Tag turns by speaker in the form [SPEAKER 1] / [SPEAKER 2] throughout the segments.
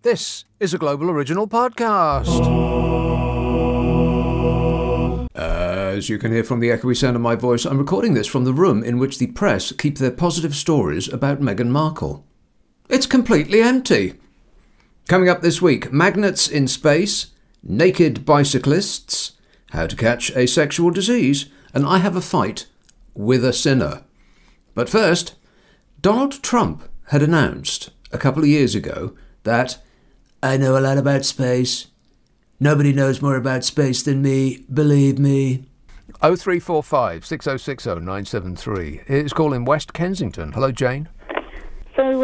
[SPEAKER 1] This is a Global Original Podcast. As you can hear from the echoey sound of my voice, I'm recording this from the room in which the press keep their positive stories about Meghan Markle. It's completely empty. Coming up this week, magnets in space, naked bicyclists, how to catch a sexual disease, and I have a fight with a sinner. But first, Donald Trump had announced a couple of years ago that I know a lot about space. Nobody knows more about space than me, believe me. 0345 6060 973. It's calling West Kensington. Hello, Jane.
[SPEAKER 2] So,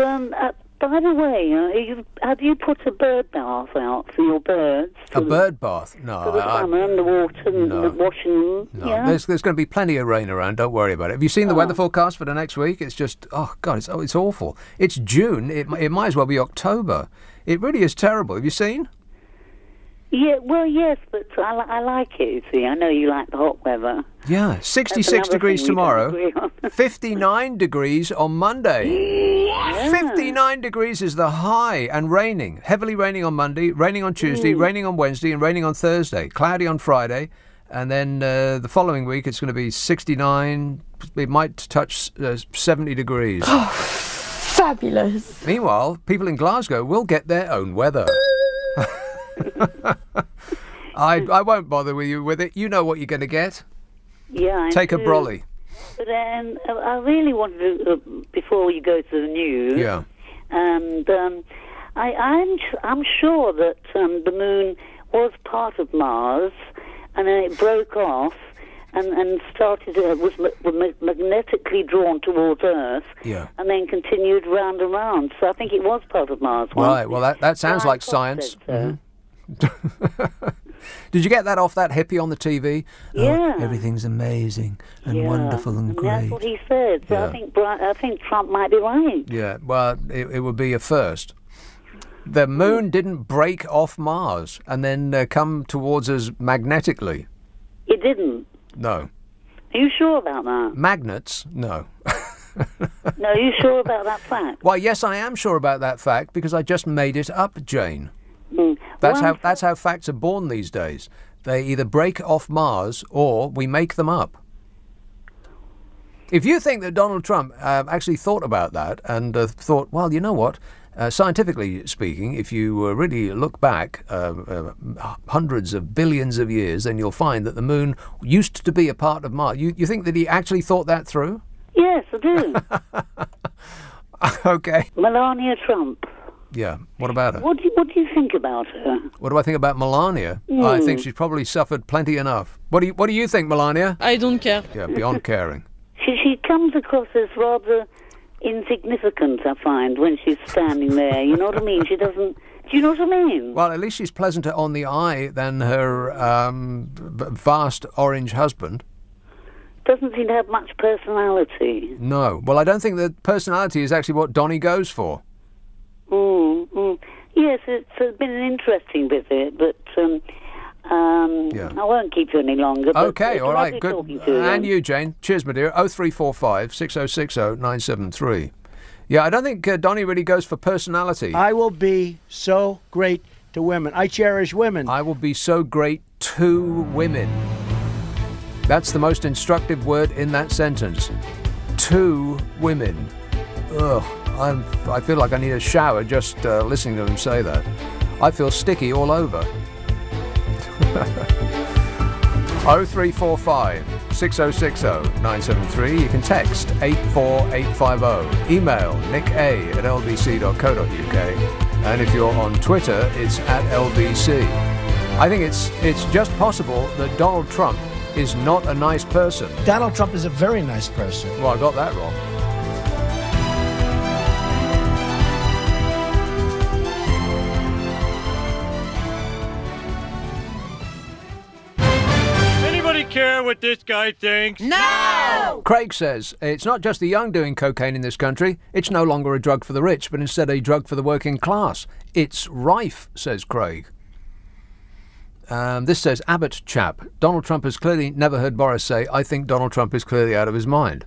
[SPEAKER 2] by the way, have you put a bird bath out for your birds?
[SPEAKER 1] A bird bath? No.
[SPEAKER 2] For the summer and the water and washing them?
[SPEAKER 1] No,
[SPEAKER 2] yeah?
[SPEAKER 1] there's going to be plenty of rain around. Don't worry about it. Have you seen the weather forecast for the next week? It's just, oh, God, it's awful. It's June. It might as well be October. It really is terrible. Have you seen?
[SPEAKER 2] Yeah, well, yes, but I like it, you see. I know you like the hot weather.
[SPEAKER 1] Yeah, 66 degrees tomorrow, 59 degrees on Monday. Yeah. 59 degrees is the high, and raining. Heavily raining on Monday, raining on Tuesday, raining on Wednesday, and raining on Thursday. Cloudy on Friday, and then the following week it's going to be 69. It might touch 70 degrees.
[SPEAKER 3] Oh, fabulous.
[SPEAKER 1] Meanwhile, people in Glasgow will get their own weather. I won't bother with it. You know what you're going to get.
[SPEAKER 2] Yeah,
[SPEAKER 1] Take a brolly.
[SPEAKER 2] But I really wanted to, before you go to the news.
[SPEAKER 1] Yeah.
[SPEAKER 2] And I'm sure that the moon was part of Mars, and then it broke off and started was magnetically drawn towards Earth.
[SPEAKER 1] Yeah.
[SPEAKER 2] And then continued round and round. So I think it was part of Mars.
[SPEAKER 1] Right. Well, that sounds like science. Mm-hmm. Did you get that off that hippie on the TV?
[SPEAKER 2] Yeah.
[SPEAKER 1] Oh, everything's amazing and wonderful and great.
[SPEAKER 2] That's what he said. So
[SPEAKER 1] Yeah.
[SPEAKER 2] I think Trump might be right.
[SPEAKER 1] Yeah, well, it would be a first. The moon didn't break off Mars and then come towards us magnetically.
[SPEAKER 2] It didn't?
[SPEAKER 1] No.
[SPEAKER 2] Are you sure about that?
[SPEAKER 1] Magnets? No.
[SPEAKER 2] No, are you sure about that fact?
[SPEAKER 1] Why, yes, I am sure about that fact because I just made it up, Jane.
[SPEAKER 2] Mm.
[SPEAKER 1] That's how facts are born these days. They either break off Mars or we make them up. If you think that Donald Trump actually thought about that and thought, well, you know what, scientifically speaking, if you really look back hundreds of billions of years, then you'll find that the moon used to be a part of Mars. You think that he actually thought that through?
[SPEAKER 2] Yes, I do.
[SPEAKER 1] Okay.
[SPEAKER 2] Melania Trump.
[SPEAKER 1] Yeah, what about her?
[SPEAKER 2] What do you think about her?
[SPEAKER 1] What do I think about Melania? I think she's probably suffered plenty enough. What do you think, Melania?
[SPEAKER 3] I don't care.
[SPEAKER 1] Yeah, beyond caring.
[SPEAKER 2] She comes across as rather insignificant, I find, when she's standing there. You know what I mean? She doesn't... Do you know what I mean?
[SPEAKER 1] Well, at least she's pleasanter on the eye than her vast orange husband.
[SPEAKER 2] Doesn't seem to have much personality.
[SPEAKER 1] No. Well, I don't think that personality is actually what Donnie goes for.
[SPEAKER 2] Yes, it's been an interesting visit, but I won't keep you any longer.
[SPEAKER 1] Okay, all right, good. And
[SPEAKER 2] you.
[SPEAKER 1] you, Jane. Cheers, my dear. 0345 6060 973. Yeah, I don't think Donnie really goes for personality.
[SPEAKER 4] I will be so great to women. I cherish women.
[SPEAKER 1] I will be so great to women. That's the most instructive word in that sentence. To women. Ugh. I feel like I need a shower just listening to him say that. I feel sticky all over. 0345 6060 973. You can text 84850. Email nicka@lbc.co.uk. And if you're on Twitter, it's @LBC. I think it's just possible that Donald Trump is not a nice person.
[SPEAKER 4] Donald Trump is a very nice person.
[SPEAKER 1] Well, I got that wrong.
[SPEAKER 5] Care what this guy thinks?
[SPEAKER 3] No!
[SPEAKER 1] Craig says, it's not just the young doing cocaine in this country. It's no longer a drug for the rich, but instead a drug for the working class. It's rife, says Craig. This says, Abbot chap. Donald Trump has clearly never heard Boris say, I think Donald Trump is clearly out of his mind.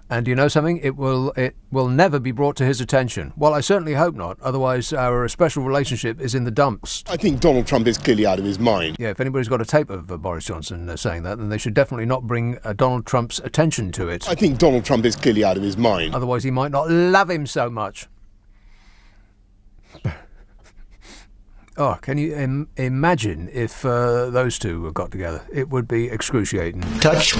[SPEAKER 1] And you know something? It will never be brought to his attention. Well, I certainly hope not. Otherwise, our special relationship is in the dumps.
[SPEAKER 6] I think Donald Trump is clearly out of his mind.
[SPEAKER 1] Yeah, if anybody's got a tape of Boris Johnson saying that, then they should definitely not bring Donald Trump's attention to it.
[SPEAKER 6] I think Donald Trump is clearly out of his mind.
[SPEAKER 1] Otherwise, he might not love him so much. Oh, can you imagine if those two got together? It would be excruciating.
[SPEAKER 7] Touch,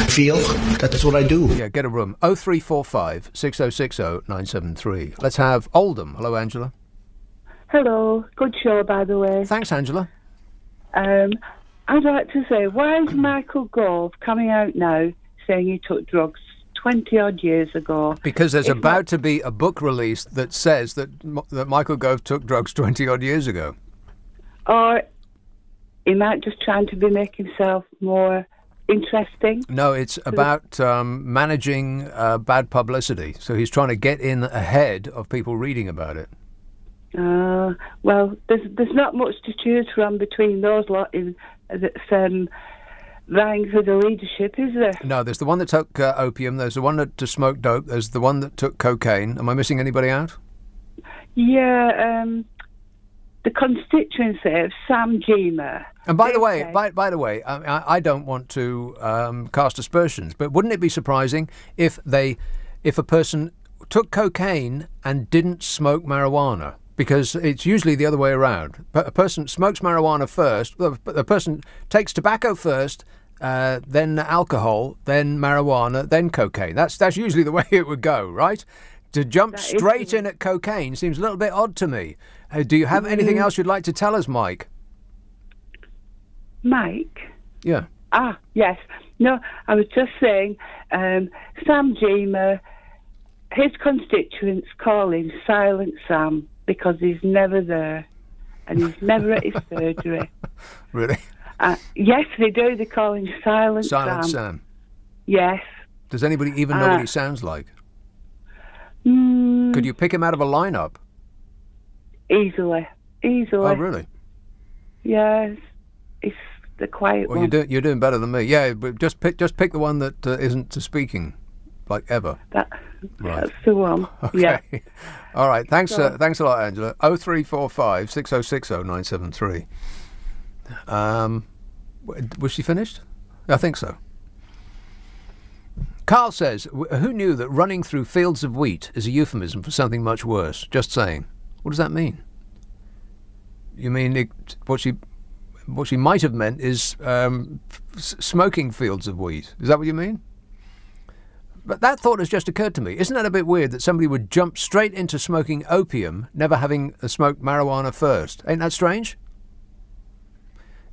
[SPEAKER 7] feel, that's what I do.
[SPEAKER 1] Yeah, get a room. 0345 6060 973. Let's have Oldham. Hello, Angela.
[SPEAKER 8] Hello, good show, by the way.
[SPEAKER 1] Thanks, Angela.
[SPEAKER 8] I'd like to say, why is Michael Gove coming out now saying he took drugs 20-odd years ago?
[SPEAKER 1] Because there's about to be a book released that says that Michael Gove took drugs 20-odd years ago.
[SPEAKER 8] Or he might just trying to make himself more interesting.
[SPEAKER 1] No, it's about managing bad publicity. So he's trying to get in ahead of people reading about it.
[SPEAKER 8] Well, there's not much to choose from between those lot that's vying for the leadership, is there?
[SPEAKER 1] No, there's the one that took opium, there's the one that smoked dope, there's the one that took cocaine. Am I missing anybody out?
[SPEAKER 8] Yeah, the constituency of Sam Gemer.
[SPEAKER 1] And by the way, I don't want to cast aspersions, but wouldn't it be surprising if a person took cocaine and didn't smoke marijuana? Because it's usually the other way around. A person smokes marijuana first, a person takes tobacco first, then alcohol, then marijuana, then cocaine. That's usually the way it would go, right? To jump straight in at cocaine seems a little bit odd to me. Do you have anything else you'd like to tell us, Mike?
[SPEAKER 8] Mike?
[SPEAKER 1] Yeah.
[SPEAKER 8] Ah, yes. No, I was just saying, Sam Gemer, his constituents call him Silent Sam because he's never there and he's never at his surgery.
[SPEAKER 1] Really?
[SPEAKER 8] Yes, they do. They call him Silent Sam.
[SPEAKER 1] Silent Sam.
[SPEAKER 8] Yes.
[SPEAKER 1] Does anybody even know what he sounds like? Could you pick him out of a lineup?
[SPEAKER 8] Easily.
[SPEAKER 1] Oh, really?
[SPEAKER 8] Yes. It's the quiet one.
[SPEAKER 1] Well, you're doing better than me. Yeah, but just pick the one that isn't speaking, like ever.
[SPEAKER 8] That's the one.
[SPEAKER 1] Okay.
[SPEAKER 8] Yeah.
[SPEAKER 1] All right. Thanks a lot, Angela. 0345 6060 973. Was she finished? I think so. Carl says, who knew that running through fields of wheat is a euphemism for something much worse? Just saying. What does that mean? You mean what she might have meant is smoking fields of wheat. Is that what you mean? But that thought has just occurred to me. Isn't that a bit weird that somebody would jump straight into smoking opium, never having smoked marijuana first? Ain't that strange?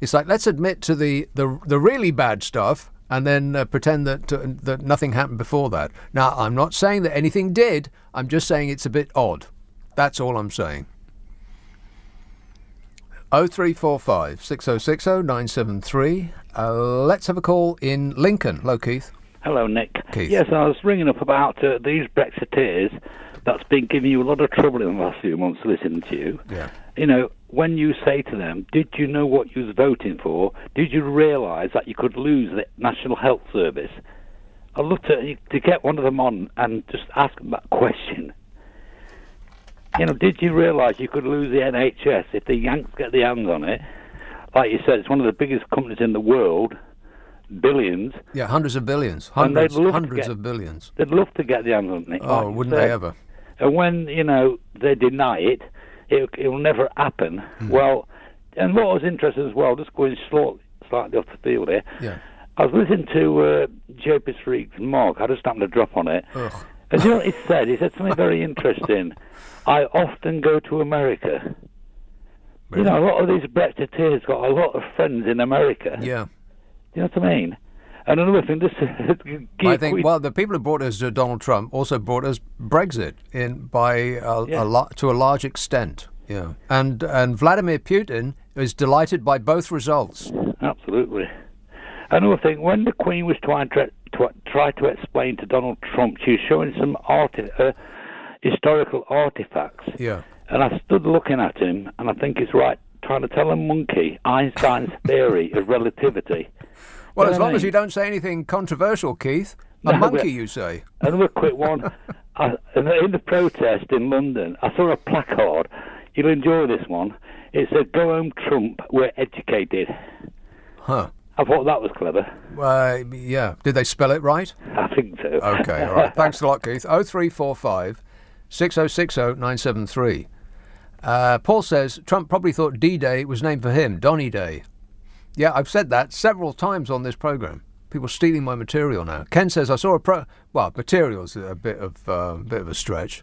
[SPEAKER 1] It's like, let's admit to the really bad stuff and then pretend that nothing happened before that. Now, I'm not saying that anything did. I'm just saying it's a bit odd. That's all I'm saying. 0345 6060 973. Let's have a call in Lincoln. Hello, Keith.
[SPEAKER 9] Hello, Nick.
[SPEAKER 1] Keith.
[SPEAKER 9] Yes, I was ringing up about these Brexiteers that's been giving you a lot of trouble in the last few months listening to you.
[SPEAKER 1] Yeah.
[SPEAKER 9] You know, when you say to them, did you know what you was voting for? Did you realise that you could lose the National Health Service? I'd love to get one of them on and just ask them that question. You know, did you realise you could lose the NHS if the Yanks get their hands on it? Like you said, it's one of the biggest companies in the world, billions.
[SPEAKER 1] Yeah, hundreds of billions. Hundreds of billions.
[SPEAKER 9] They'd love to get their hands on it.
[SPEAKER 1] Oh, wouldn't they ever?
[SPEAKER 9] And when, you know, they deny it, it will never happen. Well, and what was interesting as well, just going slightly off the field here,
[SPEAKER 1] yeah.
[SPEAKER 9] I was listening to JP Freak's Mark. I just happened to drop on it.
[SPEAKER 1] Ugh.
[SPEAKER 9] And you know what he said? He said something very interesting. I often go to America. Really? You know, a lot of these Brexiteers got a lot of friends in America.
[SPEAKER 1] Yeah.
[SPEAKER 9] You know what I mean? And another thing,
[SPEAKER 1] I think, well, the people who brought us Donald Trump also brought us Brexit to a large extent. Yeah. And Vladimir Putin is delighted by both results.
[SPEAKER 9] Absolutely. Another thing, when the Queen was trying to explain to Donald Trump, she was showing some historical artifacts.
[SPEAKER 1] Yeah.
[SPEAKER 9] And I stood looking at him, and I think he's right, trying to tell a monkey Einstein's theory of relativity.
[SPEAKER 1] Well, as long as you don't say anything controversial, Keith, A monkey, you say?
[SPEAKER 9] Another quick one. In the protest in London, I saw a placard. You'll enjoy this one. It said, "Go home, Trump, we're educated."
[SPEAKER 1] Huh.
[SPEAKER 9] I thought that was clever.
[SPEAKER 1] Yeah. Did they spell it right?
[SPEAKER 9] I think so.
[SPEAKER 1] Okay, all right. Thanks a lot, Keith. 0345 6060 973. Paul says, Trump probably thought D-Day was named for him, Donny Day. Yeah, I've said that several times on this programme. People stealing my material now. Ken says, I saw well, material's a bit of a stretch.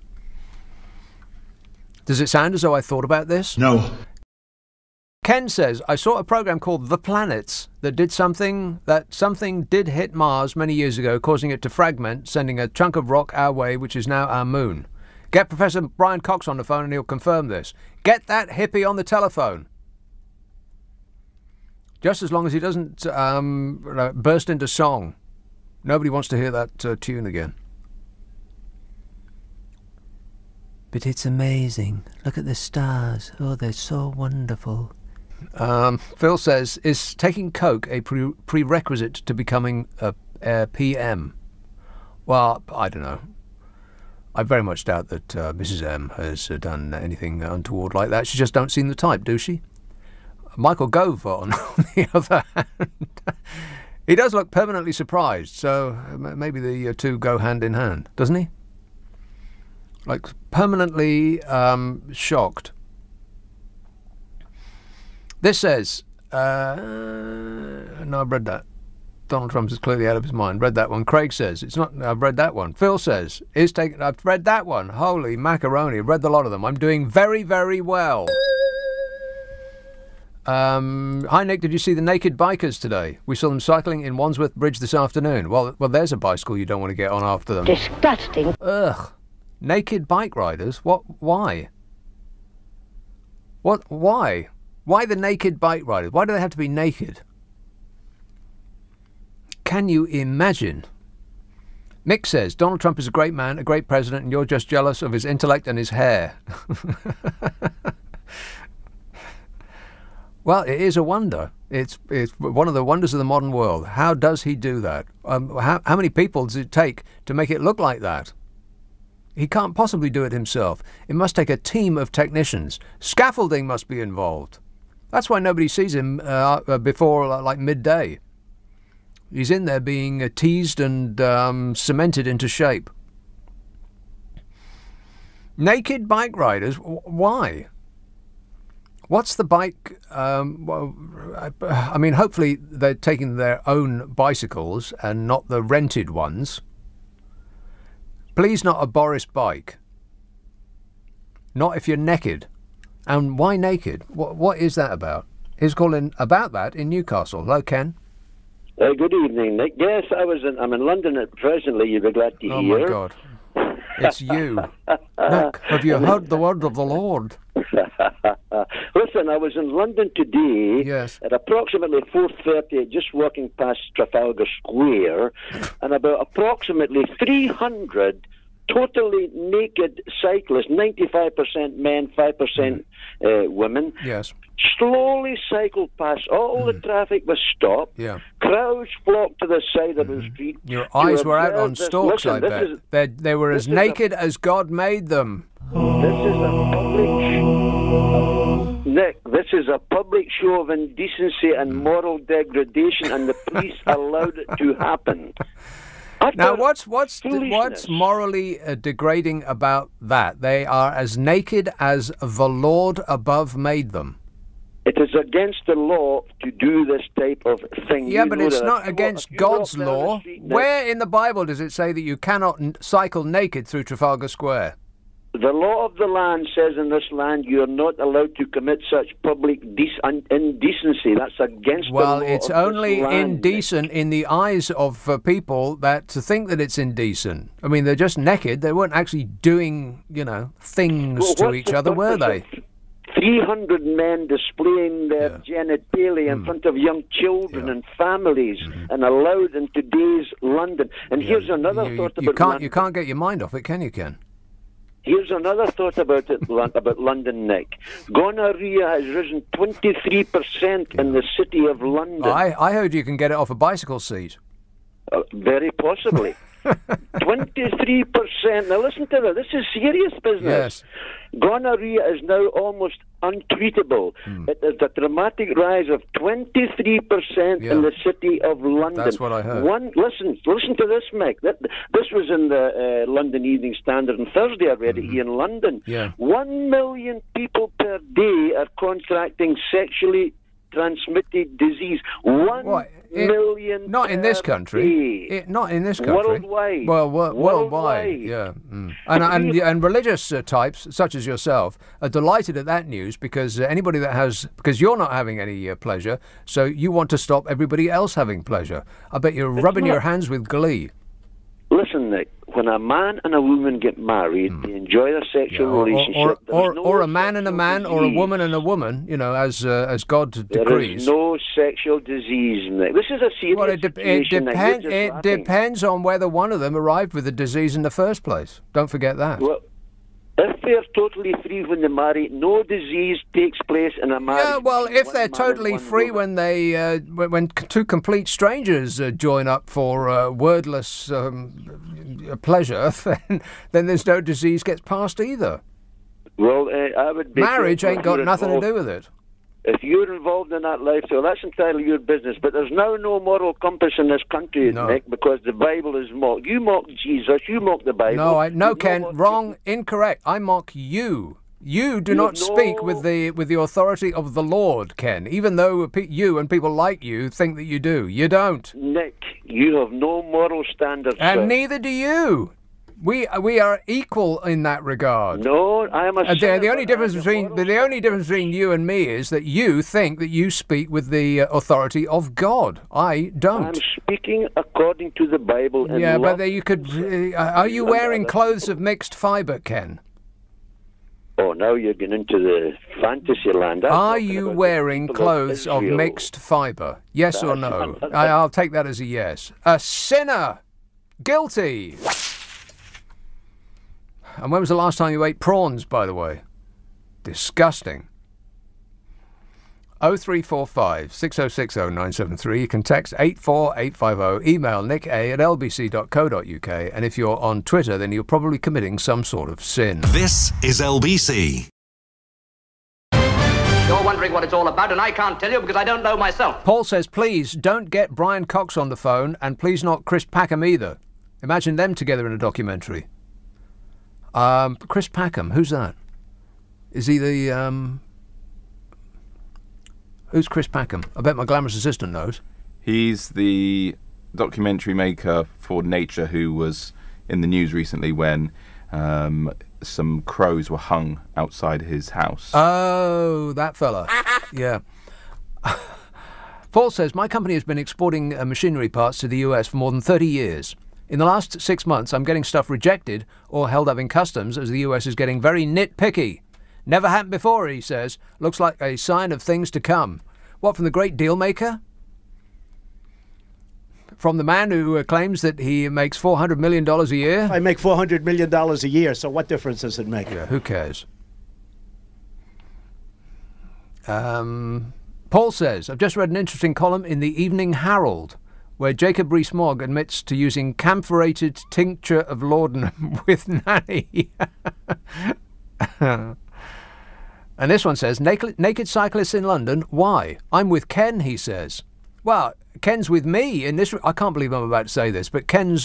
[SPEAKER 1] Does it sound as though I thought about this?
[SPEAKER 7] No.
[SPEAKER 1] Ken says, I saw a program called The Planets that did something did hit Mars many years ago, causing it to fragment, sending a chunk of rock our way, which is now our moon. Get Professor Brian Cox on the phone and he'll confirm this. Get that hippie on the telephone. Just as long as he doesn't burst into song. Nobody wants to hear that tune again. But it's amazing. Look at the stars. Oh, they're so wonderful. Phil says, is taking coke a prerequisite to becoming a PM? Well, I don't know. I very much doubt that Mrs. M has done anything untoward like that. She just don't seem the type, do she? Michael Gove, on the other hand, he does look permanently surprised, so maybe the two go hand in hand, doesn't he? Like, permanently shocked. This says, no, I've read that. Donald Trump is clearly out of his mind. Read that one. Craig says, it's not, I've read that one. Phil says, I've read that one. Holy macaroni, I've read a lot of them. I'm doing very, very well. Hi, Nick, did you see the naked bikers today? We saw them cycling in Wandsworth Bridge this afternoon. Well, there's a bicycle you don't want to get on after them.
[SPEAKER 2] Disgusting.
[SPEAKER 1] Ugh. Naked bike riders? What? Why? What? Why? Why the naked bike riders? Why do they have to be naked? Can you imagine? Mick says, Donald Trump is a great man, a great president, and you're just jealous of his intellect and his hair. Well, it is a wonder. It's one of the wonders of the modern world. How does he do that? How many people does it take to make it look like that? He can't possibly do it himself. It must take a team of technicians. Scaffolding must be involved. That's why nobody sees him before like midday. He's in there being teased and cemented into shape. Naked bike riders? Why? What's the bike? Well, I mean, hopefully they're taking their own bicycles and not the rented ones. Please, not a Boris bike. Not if you're naked. And why naked? What is that about? He's calling about that in Newcastle. Hello, Ken.
[SPEAKER 10] Good evening, Nick. Yes, I'm in London presently. You'll be glad to hear.
[SPEAKER 1] Oh my God, it's you, Nick. Have you heard the word of the Lord?
[SPEAKER 10] Listen, I was in London today.
[SPEAKER 1] Yes.
[SPEAKER 10] At approximately 4:30, just walking past Trafalgar Square, and about approximately 300 totally naked cyclists, 95% men, 5% women.
[SPEAKER 1] Yes.
[SPEAKER 10] Slowly cycled past. All the traffic was stopped.
[SPEAKER 1] Yeah.
[SPEAKER 10] Crowds flocked to the side of the street.
[SPEAKER 1] Your eyes were out on stalks,
[SPEAKER 10] Listen,
[SPEAKER 1] I bet. They were as naked as God made them.
[SPEAKER 10] This is a public... Nick, this is a public show of indecency and moral degradation, and the police allowed it to happen.
[SPEAKER 1] Now, what's morally degrading about that? They are as naked as the Lord above made them.
[SPEAKER 10] It is against the law to do this type of thing.
[SPEAKER 1] Yeah, but it's not against God's law. Where in the Bible does it say that you cannot cycle naked through Trafalgar Square?
[SPEAKER 10] The law of the land says in this land you are not allowed to commit such public indecency. That's against the law.
[SPEAKER 1] Well, it's only indecent in the eyes of people that to think that it's indecent. I mean, they're just naked. They weren't actually doing, things to each other, were they?
[SPEAKER 10] 300 men displaying their genitalia in front of young children and families and allowed in today's London. And here's another thought about London.
[SPEAKER 1] You can't get your mind off it, can you, Ken?
[SPEAKER 10] Here's another thought about London, Nick. Gonorrhea has risen 23% in the city of London.
[SPEAKER 1] I heard you can get it off a bicycle seat.
[SPEAKER 10] Very possibly. 23%. Now listen to this. This is serious business.
[SPEAKER 1] Yes.
[SPEAKER 10] Gonorrhea is now almost untreatable. It is a dramatic rise of 23% in the city of London.
[SPEAKER 1] That's what I heard.
[SPEAKER 10] Listen to this, Mick. This was in the London Evening Standard on Thursday. I read it here in London.
[SPEAKER 1] Yeah.
[SPEAKER 10] 1 million people per day are contracting sexually transmitted disease. 1 million.
[SPEAKER 1] Not in this country. Not in this country.
[SPEAKER 10] Worldwide.
[SPEAKER 1] Well, worldwide. Yeah. And religious types such as yourself are delighted at that news because anybody that has, because you're not having any pleasure, so you want to stop everybody else having pleasure. I bet you're rubbing your hands with glee.
[SPEAKER 10] Listen, Nick, when a man and a woman get married, they enjoy their sexual relationship.
[SPEAKER 1] Or a man and a man, or a woman and a woman, you know, as God decrees.
[SPEAKER 10] There is no sexual disease, Nick. This is a serious situation.
[SPEAKER 1] It depends on whether one of them arrived with the disease in the first place. Don't forget that.
[SPEAKER 10] Well, if they're totally free when they marry, no disease takes place in a marriage.
[SPEAKER 1] Yeah, well, if they're totally free when they when two complete strangers join up for wordless pleasure, then there's no disease gets passed either.
[SPEAKER 10] Well, I would be
[SPEAKER 1] marriage ain't got nothing to do with it.
[SPEAKER 10] If you're involved in that lifestyle, that's entirely your business. But there's now no moral compass in this country, Nick, because the Bible is mocked. You mock Jesus, you mock the Bible.
[SPEAKER 1] No, Ken, wrong, incorrect. I mock you. You do not speak with the authority of the Lord, Ken, even though you and people like you think that you do. You don't.
[SPEAKER 10] Nick, you have no moral standards,
[SPEAKER 1] and neither do you. We are equal in that regard.
[SPEAKER 10] No, I am a
[SPEAKER 1] the only difference between you and me is that you think that you speak with the authority of God. I don't.
[SPEAKER 10] I'm speaking according to the Bible.
[SPEAKER 1] Yeah, but you could. Are you wearing clothes of mixed fibre, Ken?
[SPEAKER 10] Oh, now you're getting into the fantasy land.
[SPEAKER 1] Are you wearing clothes of mixed fibre? Yes or no? I'll take that as a yes. A sinner, guilty. And when was the last time you ate prawns, by the way? Disgusting. 0345 6060 973. You can text 84850. Email nick@lbc.co.uk. And if you're on Twitter, then you're probably committing some sort of sin.
[SPEAKER 11] This is LBC.
[SPEAKER 12] You're wondering what it's all about, and I can't tell you because I don't know myself.
[SPEAKER 1] Paul says, please don't get Brian Cox on the phone, and please not Chris Packham either. Imagine them together in a documentary. Chris Packham, who's that? Is he the, who's Chris Packham? I bet my glamorous assistant knows.
[SPEAKER 13] He's the documentary maker for Nature who was in the news recently when some crows were hung outside his house.
[SPEAKER 1] Oh, that fella. Yeah. Paul says, my company has been exporting machinery parts to the US for more than 30 years. In the last 6 months, I'm getting stuff rejected or held up in customs as the US is getting very nitpicky. Never happened before, he says. Looks like a sign of things to come. What, from the great deal maker? From the man who claims that he makes $400 million a year?
[SPEAKER 4] I make $400 million a year, so what difference does it make?
[SPEAKER 1] Yeah, who cares? Paul says, I've just read an interesting column in the Evening Herald where Jacob Rees-Mogg admits to using camphorated tincture of laudanum with nanny. And this one says, naked cyclists in London, why? I'm with Ken, he says. Well, Ken's with me in this. I can't believe I'm about to say this, but Ken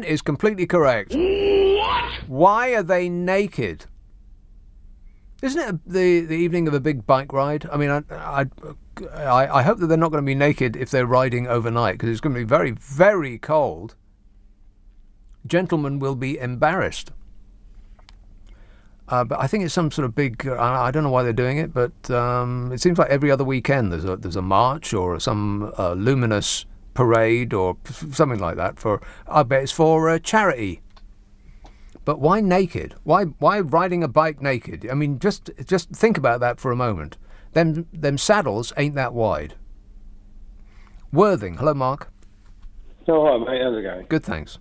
[SPEAKER 1] is completely correct. What? Why are they naked? Isn't it the evening of a big bike ride? I mean, I hope that they're not going to be naked if they're riding overnight, because it's going to be very, very cold. Gentlemen will be embarrassed. But I think it's some sort of big. I don't know why they're doing it, but it seems like every other weekend there's a march or some luminous parade or something like that. I bet it's for charity. But why naked? Why riding a bike naked? I mean, just think about that for a moment. Them saddles ain't that wide. Worthing, hello, Mark.
[SPEAKER 14] Oh, hi, mate. How's it going?
[SPEAKER 1] Good, thanks.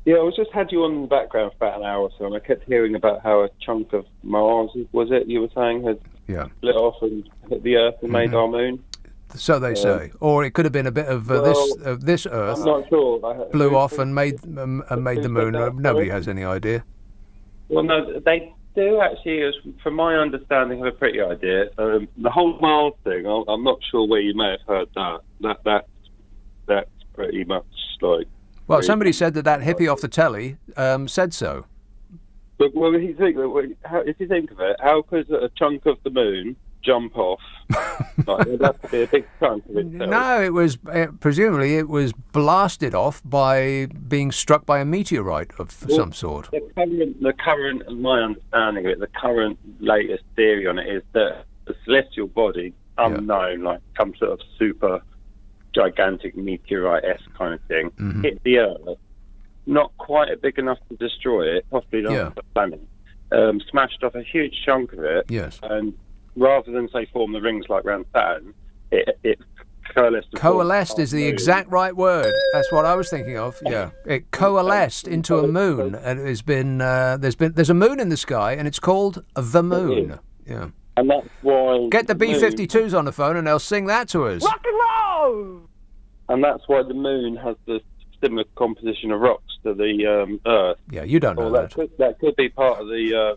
[SPEAKER 14] Yeah, I just had you on the background for about an hour or so, and I kept hearing about how a chunk of Mars, was it, you were saying, had split off and hit the Earth and made our moon?
[SPEAKER 1] So they say. Or it could have been a bit of this Earth.
[SPEAKER 14] I'm not sure.
[SPEAKER 1] Blew off and made the moon. Nobody has any idea.
[SPEAKER 14] Well, no, they do actually, from my understanding, have a pretty idea. The whole Mars thing, I'm not sure where you may have heard that. That's pretty much like...
[SPEAKER 1] Well, somebody said that hippie off the telly said so.
[SPEAKER 14] But well, if you think of it, how could a chunk of the moon jump off? Like, it'd have to be a big chunk of itself.
[SPEAKER 1] No, it was presumably it was blasted off by being struck by a meteorite of some sort.
[SPEAKER 14] The current, my understanding of it, the current latest theory on it is that the celestial body, unknown, like some sort of super gigantic meteorite-esque kind of thing, hit the Earth. Not quite big enough to destroy it, possibly not the planet. Smashed off a huge chunk of it.
[SPEAKER 1] Yes.
[SPEAKER 14] And rather than, say, form the rings like round Saturn, it coalesced.
[SPEAKER 1] Coalesced is the exact right word. That's what I was thinking of. Yeah. It coalesced into a moon, and it has been there's a moon in the sky, and it's called the moon. Yeah.
[SPEAKER 14] And that's why...
[SPEAKER 1] Get the B-52s on the phone, and they'll sing that to us.
[SPEAKER 3] Rock and roll!
[SPEAKER 14] And that's why the moon has the similar composition of rocks to the Earth.
[SPEAKER 1] Yeah, you don't know that.
[SPEAKER 14] That could be part of the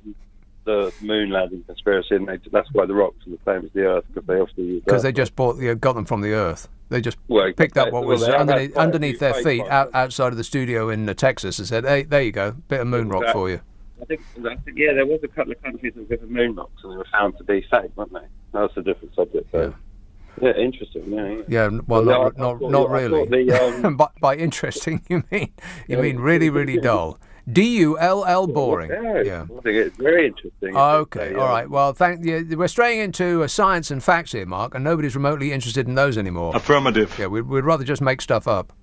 [SPEAKER 14] moon landing conspiracy, and that's why the rocks are the same as the Earth, because they obviously use
[SPEAKER 1] because they just got them from the Earth. They just picked up what was underneath their feet outside of the studio in Texas and said, "Hey, there you go, bit of moon rock for you."
[SPEAKER 14] I think there was a couple of countries that were given moon rocks, and they were found to be fake, weren't they? That's a different subject, though. Yeah, interesting. Yeah.
[SPEAKER 1] Well, not really. By interesting, you mean really, really dull. DULL boring.
[SPEAKER 14] Yeah. I think it's very interesting.
[SPEAKER 1] Okay, all right. Well, thank you. We're straying into science and facts here, Mark, and nobody's remotely interested in those anymore.
[SPEAKER 11] Affirmative.
[SPEAKER 1] Yeah, we'd rather just make stuff up.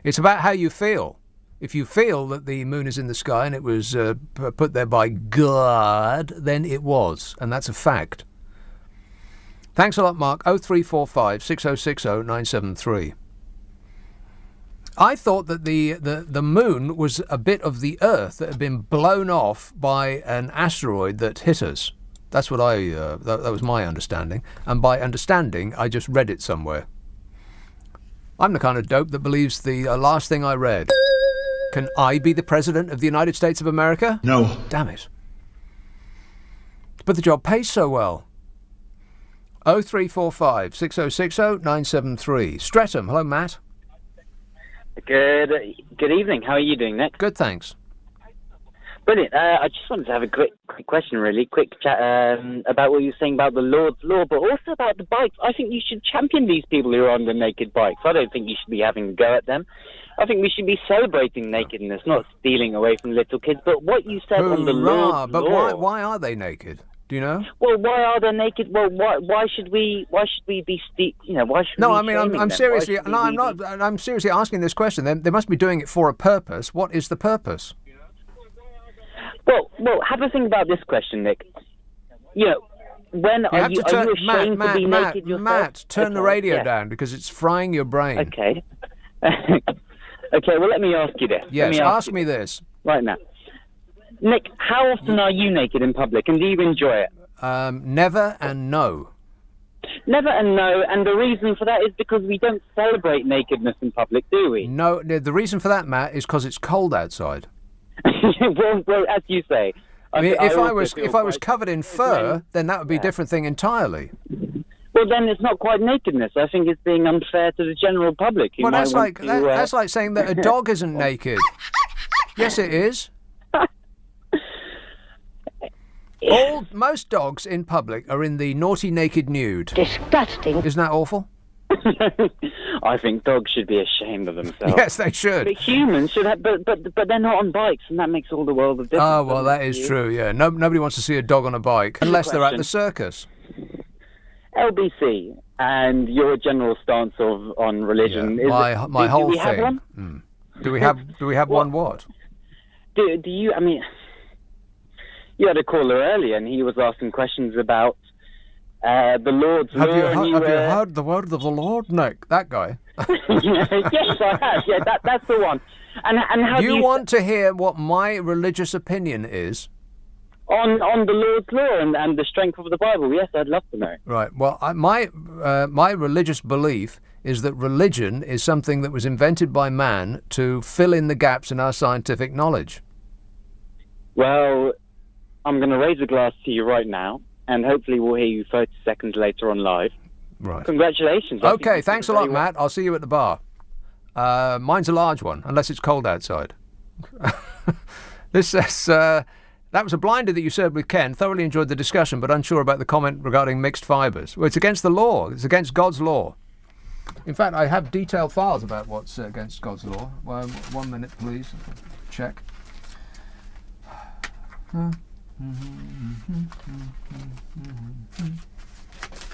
[SPEAKER 1] It's about how you feel. If you feel that the moon is in the sky and it was put there by God, then it was, and that's a fact. Thanks a lot, Mark. 0345 6060 973. I thought that the moon was a bit of the Earth that had been blown off by an asteroid that hit us. That's what that was my understanding. And by understanding, I just read it somewhere. I'm the kind of dope that believes the last thing I read. Can I be the President of the United States of America?
[SPEAKER 7] No.
[SPEAKER 1] Damn it. But the job pays so well. 0345 6060 973. Streatham. Hello, Matt.
[SPEAKER 15] Good evening. How are you doing, Nick?
[SPEAKER 1] Good, thanks.
[SPEAKER 15] Brilliant. I just wanted to have a quick question, really. Quick chat about what you were saying about the Lord's Law, but also about the bikes. I think you should champion these people who are on the naked bikes. I don't think you should be having a go at them. I think we should be celebrating nakedness, not stealing away from little kids. But what you said on the Lord's Law...
[SPEAKER 1] But why are they naked? Do you know?
[SPEAKER 15] Well, why are they naked? Well, why should we be why should
[SPEAKER 1] no,
[SPEAKER 15] we
[SPEAKER 1] I mean, I'm seriously I'm seriously asking this question. They must be doing it for a purpose. What is the purpose?
[SPEAKER 15] Well, have a think about this question, Nick. You know, are you ashamed to be naked yourself?
[SPEAKER 1] Matt, turn the radio down because it's frying your brain.
[SPEAKER 15] Okay. Okay, well, let me ask you this.
[SPEAKER 1] Yes, ask me this.
[SPEAKER 15] Right now. Nick, how often are you naked in public, and do you enjoy it?
[SPEAKER 1] Never and no.
[SPEAKER 15] Never and no, and the reason for that is because we don't celebrate nakedness in public, do we?
[SPEAKER 1] No, the reason for that, Matt, is because it's cold outside.
[SPEAKER 15] well, as you say.
[SPEAKER 1] I mean, if I was covered in fur, then that would be a different thing entirely.
[SPEAKER 15] Well, then it's not quite nakedness. I think it's being unfair to the general public.
[SPEAKER 1] Well, that's like saying that a dog isn't naked. Yes, it is. Most dogs in public are in the naughty naked nude.
[SPEAKER 3] Disgusting.
[SPEAKER 1] Isn't that awful?
[SPEAKER 15] I think dogs should be ashamed of themselves.
[SPEAKER 1] Yes, they should.
[SPEAKER 15] But humans should have, but they're not on bikes, and that makes all the world of difference.
[SPEAKER 1] Oh, well, that is true, yeah. Nobody wants to see a dog on a bike, unless they're at the circus.
[SPEAKER 15] LBC, and your general stance on religion.
[SPEAKER 1] Yeah, my whole thing.
[SPEAKER 15] Do we have one?
[SPEAKER 1] Do we have one what?
[SPEAKER 15] Do you, I mean... You had a caller earlier, and he was asking questions about the Lord's Law.
[SPEAKER 1] Have you heard the word of the Lord, Nick? That guy.
[SPEAKER 15] Yes, I have. Yeah, that's the one. And how
[SPEAKER 1] do you want to hear what my religious opinion is?
[SPEAKER 15] on the Lord's law and the strength of the Bible. Yes, I'd love to know.
[SPEAKER 1] Right. Well, my religious belief is that religion is something that was invented by man to fill in the gaps in our scientific knowledge.
[SPEAKER 15] Well, I'm going to raise a glass to you right now, and hopefully we'll hear you 30 seconds later on live.
[SPEAKER 1] Right.
[SPEAKER 15] Congratulations.
[SPEAKER 1] Okay, thanks a lot, Matt. I'll see you at the bar. Mine's a large one, unless it's cold outside. This says, that was a blinder that you served with Ken. Thoroughly enjoyed the discussion, but unsure about the comment regarding mixed fibres. Well, it's against the law. It's against God's law. In fact, I have detailed files about what's against God's law. 1 minute, please. Check.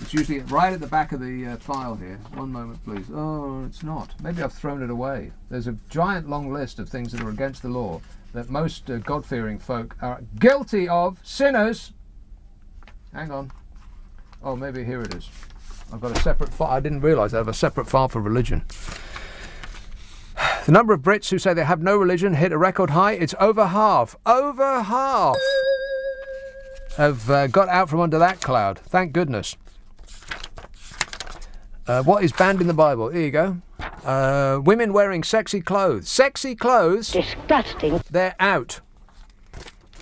[SPEAKER 1] It's usually right at the back of the file here. 1 moment, please. Oh, it's not. Maybe I've thrown it away. There's a giant long list of things that are against the law that most God-fearing folk are guilty of. Sinners! Hang on. Oh, maybe here it is. I've got a separate file. I didn't realise I have a separate file for religion. The number of Brits who say they have no religion hit a record high. It's over half. Over half have got out from under that cloud. Thank goodness. What is banned in the Bible? Here you go. Women wearing sexy clothes. Sexy clothes?
[SPEAKER 3] Disgusting.
[SPEAKER 1] They're out.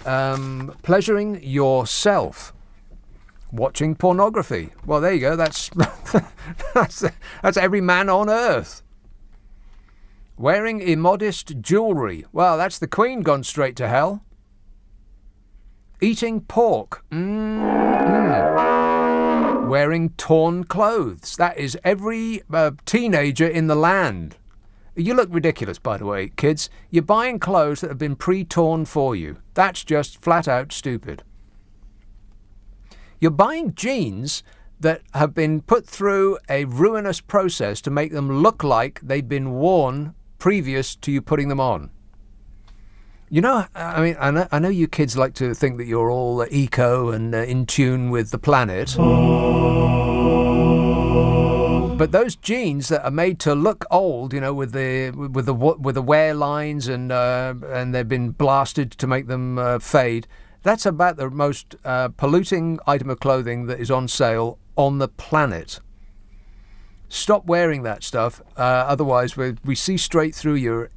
[SPEAKER 1] Pleasuring yourself. Watching pornography. Well, there you go. That's that's every man on earth. Wearing immodest jewellery. Well, that's the Queen gone straight to hell. Eating pork. Wearing torn clothes. That is every teenager in the land. You look ridiculous, by the way, kids. You're buying clothes that have been pre-torn for you. That's just flat out stupid. You're buying jeans that have been put through a ruinous process to make them look like they've been worn previous to you putting them on. You know, I mean, I know you kids like to think that you're all eco and in tune with the planet. But those jeans that are made to look old, you know, with the wear lines and they've been blasted to make them fade. That's about the most polluting item of clothing that is on sale on the planet. Stop wearing that stuff, otherwise we see straight through your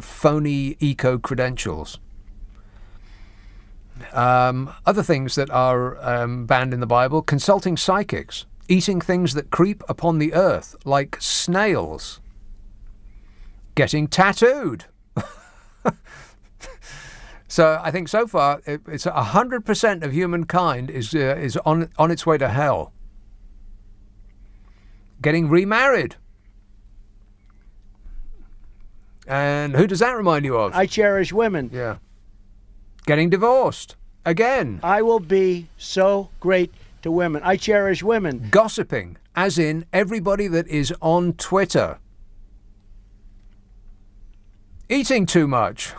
[SPEAKER 1] phony eco credentials. Other things that are banned in the Bible: consulting psychics, eating things that creep upon the earth like snails, getting tattooed. So I think so far it's 100% of humankind is on its way to hell. Getting remarried. And who does that remind you of?
[SPEAKER 4] I cherish women.
[SPEAKER 1] Yeah. Getting divorced. Again.
[SPEAKER 4] I will be so great to women. I cherish women.
[SPEAKER 1] Gossiping, as in everybody that is on Twitter. Eating too much.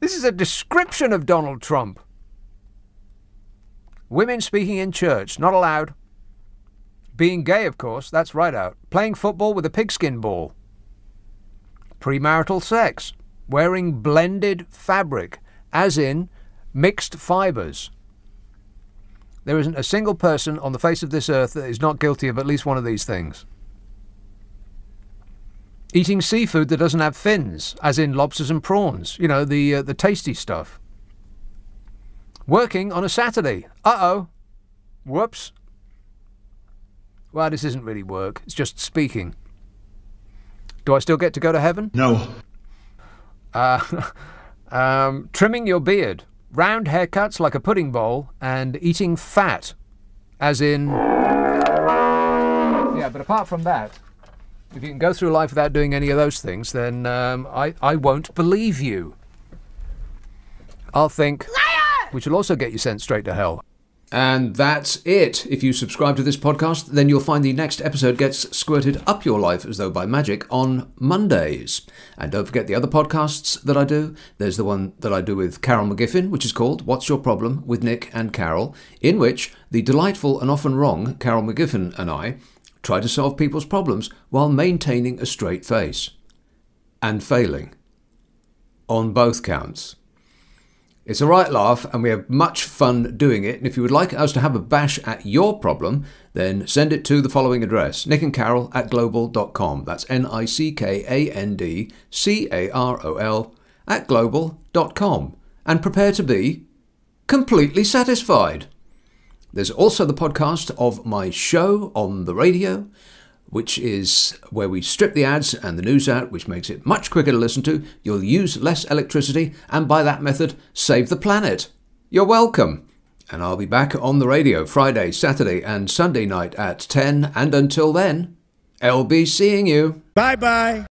[SPEAKER 1] This is a description of Donald Trump. Women speaking in church, not allowed. Being gay, of course, that's right out. Playing football with a pigskin ball. Premarital sex. Wearing blended fabric, as in mixed fibres. There isn't a single person on the face of this earth that is not guilty of at least one of these things. Eating seafood that doesn't have fins, as in lobsters and prawns. You know, the tasty stuff. Working on a Saturday. Uh-oh. Whoops. Well, this isn't really work. It's just speaking. Do I still get to go to heaven?
[SPEAKER 7] No.
[SPEAKER 1] Trimming your beard. Round haircuts like a pudding bowl. And eating fat. As in... Yeah, but apart from that, if you can go through life without doing any of those things, then I won't believe you. I'll think... Liar! Which will also get you sent straight to hell. And that's it. If you subscribe to this podcast, then you'll find the next episode gets squirted up your life as though by magic on Mondays. And don't forget the other podcasts that I do. There's the one that I do with Carol McGiffin, which is called What's Your Problem? With Nick and Carol, in which the delightful and often wrong Carol McGiffin and I try to solve people's problems while maintaining a straight face. And failing. On both counts. It's a right laugh and we have much fun doing it. And if you would like us to have a bash at your problem, then send it to the following address, nickandcarol@global.com. That's nickandcarol@global.com. And prepare to be completely satisfied. There's also the podcast of my show on the radio, which is where we strip the ads and the news out, which makes it much quicker to listen to. You'll use less electricity and by that method save the planet. You're welcome. And I'll be back on the radio Friday, Saturday and Sunday night at 10. And until then, I'll be seeing you.
[SPEAKER 4] Bye-bye.